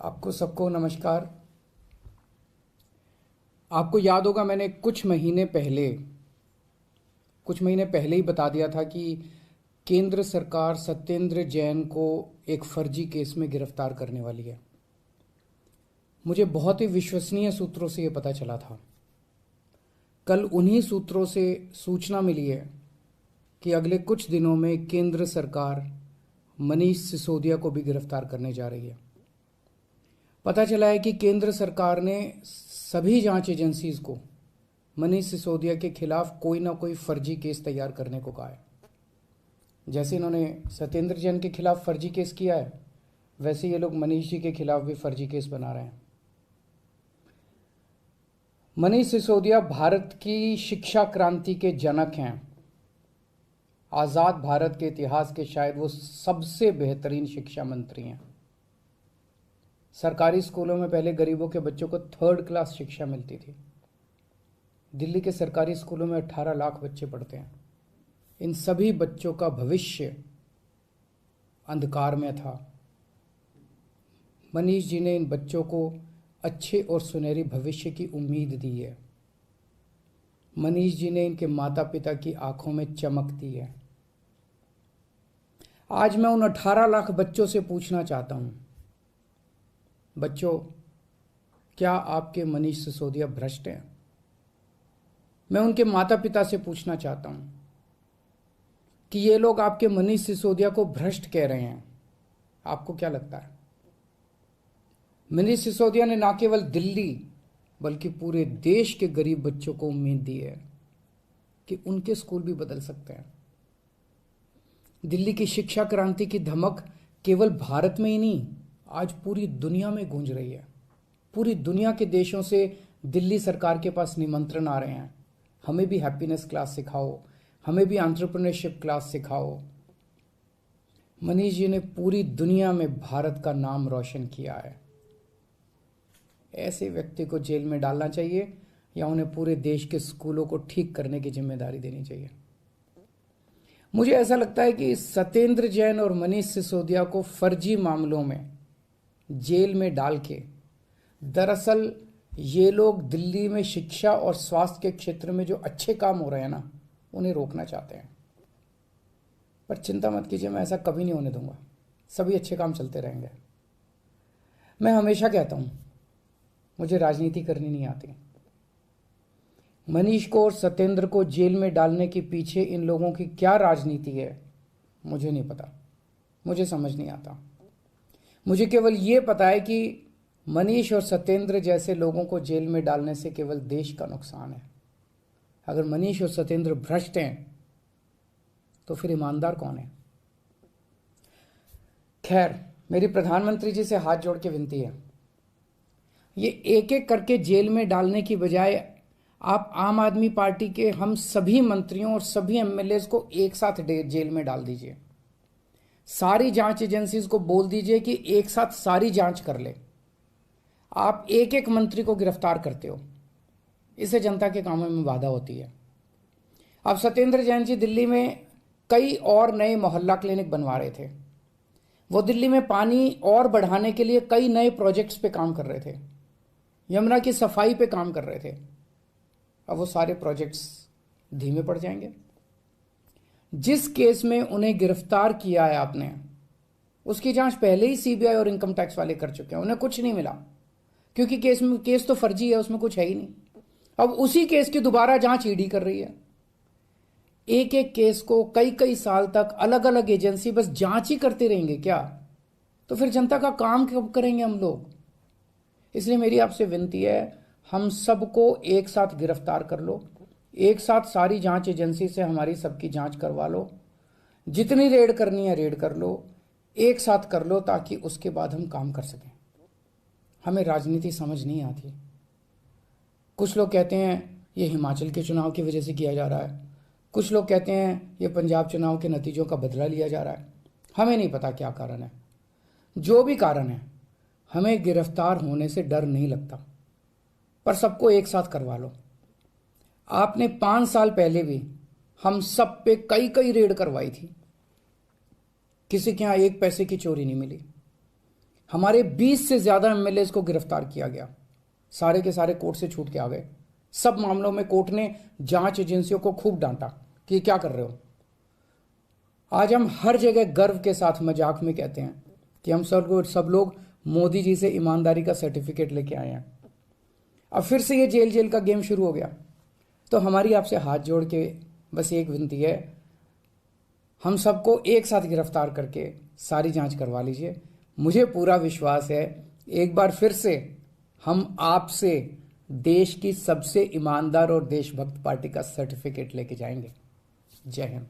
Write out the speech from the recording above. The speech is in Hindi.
आपको सबको नमस्कार। आपको याद होगा मैंने कुछ महीने पहले ही बता दिया था कि केंद्र सरकार सत्येंद्र जैन को एक फर्जी केस में गिरफ्तार करने वाली है। मुझे बहुत ही विश्वसनीय सूत्रों से यह पता चला था। कल उन्हीं सूत्रों से सूचना मिली है कि अगले कुछ दिनों में केंद्र सरकार मनीष सिसोदिया को भी गिरफ्तार करने जा रही है। पता चला है कि केंद्र सरकार ने सभी जांच एजेंसीज को मनीष सिसोदिया के खिलाफ कोई ना कोई फर्जी केस तैयार करने को कहा है। जैसे इन्होंने सत्येंद्र जैन के खिलाफ फर्जी केस किया है, वैसे ये लोग मनीष जी के खिलाफ भी फर्जी केस बना रहे हैं। मनीष सिसोदिया भारत की शिक्षा क्रांति के जनक हैं। आजाद भारत के इतिहास के शायद वो सबसे बेहतरीन शिक्षा मंत्री हैं। सरकारी स्कूलों में पहले गरीबों के बच्चों को 3rd क्लास शिक्षा मिलती थी। दिल्ली के सरकारी स्कूलों में 18 लाख बच्चे पढ़ते हैं। इन सभी बच्चों का भविष्य अंधकार में था। मनीष जी ने इन बच्चों को अच्छे और सुनहरी भविष्य की उम्मीद दी है। मनीष जी ने इनके माता पिता की आंखों में चमक दी है। आज मैं उन 18 लाख बच्चों से पूछना चाहता हूं, बच्चों, क्या आपके मनीष सिसोदिया भ्रष्ट हैं? मैं उनके माता पिता से पूछना चाहता हूं कि ये लोग आपके मनीष सिसोदिया को भ्रष्ट कह रहे हैं, आपको क्या लगता है? मनीष सिसोदिया ने ना केवल दिल्ली बल्कि पूरे देश के गरीब बच्चों को उम्मीद दी है कि उनके स्कूल भी बदल सकते हैं। दिल्ली की शिक्षा क्रांति की धमक केवल भारत में ही नहीं, आज पूरी दुनिया में गूंज रही है। पूरी दुनिया के देशों से दिल्ली सरकार के पास निमंत्रण आ रहे हैं, हमें भी हैप्पीनेस क्लास सिखाओ, हमें भी एंटरप्रेन्योरशिप क्लास सिखाओ। मनीष जी ने पूरी दुनिया में भारत का नाम रोशन किया है। ऐसे व्यक्ति को जेल में डालना चाहिए या उन्हें पूरे देश के स्कूलों को ठीक करने की जिम्मेदारी देनी चाहिए? मुझे ऐसा लगता है कि सत्येंद्र जैन और मनीष सिसोदिया को फर्जी मामलों में जेल में डाल के दरअसल ये लोग दिल्ली में शिक्षा और स्वास्थ्य के क्षेत्र में जो अच्छे काम हो रहे हैं ना, उन्हें रोकना चाहते हैं। पर चिंता मत कीजिए, मैं ऐसा कभी नहीं होने दूंगा। सभी अच्छे काम चलते रहेंगे। मैं हमेशा कहता हूं, मुझे राजनीति करनी नहीं आती। मनीष को और सत्येंद्र को जेल में डालने के पीछे इन लोगों की क्या राजनीति है, मुझे नहीं पता, मुझे समझ नहीं आता। मुझे केवल ये पता है कि मनीष और सत्येंद्र जैसे लोगों को जेल में डालने से केवल देश का नुकसान है। अगर मनीष और सत्येंद्र भ्रष्ट हैं तो फिर ईमानदार कौन है? खैर, मेरी प्रधानमंत्री जी से हाथ जोड़ के विनती है, ये एक एक करके जेल में डालने की बजाय आप आम आदमी पार्टी के हम सभी मंत्रियों और सभी एमएलए को एक साथ जेल में डाल दीजिए। सारी जांच एजेंसीज को बोल दीजिए कि एक साथ सारी जांच कर ले। आप एक एक मंत्री को गिरफ्तार करते हो, इससे जनता के कामों में बाधा होती है। अब सत्येंद्र जैन जी दिल्ली में कई और नए मोहल्ला क्लिनिक बनवा रहे थे। वो दिल्ली में पानी और बढ़ाने के लिए कई नए प्रोजेक्ट्स पे काम कर रहे थे, यमुना की सफाई पे काम कर रहे थे। अब वो सारे प्रोजेक्ट्स धीमे पड़ जाएंगे। जिस केस में उन्हें गिरफ्तार किया है आपने, उसकी जांच पहले ही सीबीआई और इनकम टैक्स वाले कर चुके हैं। उन्हें कुछ नहीं मिला क्योंकि केस तो फर्जी है, उसमें कुछ है ही नहीं। अब उसी केस की दोबारा जांच ईडी कर रही है। एक एक केस को कई कई साल तक अलग अलग एजेंसी बस जांच ही करते रहेंगे क्या? तो फिर जनता का काम कब करेंगे हम लोग? इसलिए मेरी आपसे विनती है, हम सबको एक साथ गिरफ्तार कर लो, एक साथ सारी जांच एजेंसी से हमारी सबकी जांच करवा लो। जितनी रेड करनी है रेड कर लो, एक साथ कर लो, ताकि उसके बाद हम काम कर सकें। हमें राजनीति समझ नहीं आती। कुछ लोग कहते हैं ये हिमाचल के चुनाव की वजह से किया जा रहा है, कुछ लोग कहते हैं ये पंजाब चुनाव के नतीजों का बदला लिया जा रहा है। हमें नहीं पता क्या कारण है। जो भी कारण है, हमें गिरफ्तार होने से डर नहीं लगता, पर सबको एक साथ करवा लो। आपने 5 साल पहले भी हम सब पे कई कई रेड करवाई थी, किसी के यहां 1 पैसे की चोरी नहीं मिली। हमारे 20 से ज्यादा एमएलएज को गिरफ्तार किया गया, सारे के सारे कोर्ट से छूट के आ गए। सब मामलों में कोर्ट ने जांच एजेंसियों को खूब डांटा कि ये क्या कर रहे हो। आज हम हर जगह गर्व के साथ मजाक में कहते हैं कि हम सब लोग मोदी जी से ईमानदारी का सर्टिफिकेट लेके आए हैं। अब फिर से ये जेल जेल का गेम शुरू हो गया। तो हमारी आपसे हाथ जोड़ के बस एक विनती है, हम सबको एक साथ गिरफ्तार करके सारी जांच करवा लीजिए। मुझे पूरा विश्वास है एक बार फिर से हम आपसे देश की सबसे ईमानदार और देशभक्त पार्टी का सर्टिफिकेट लेके जाएंगे। जय हिंद।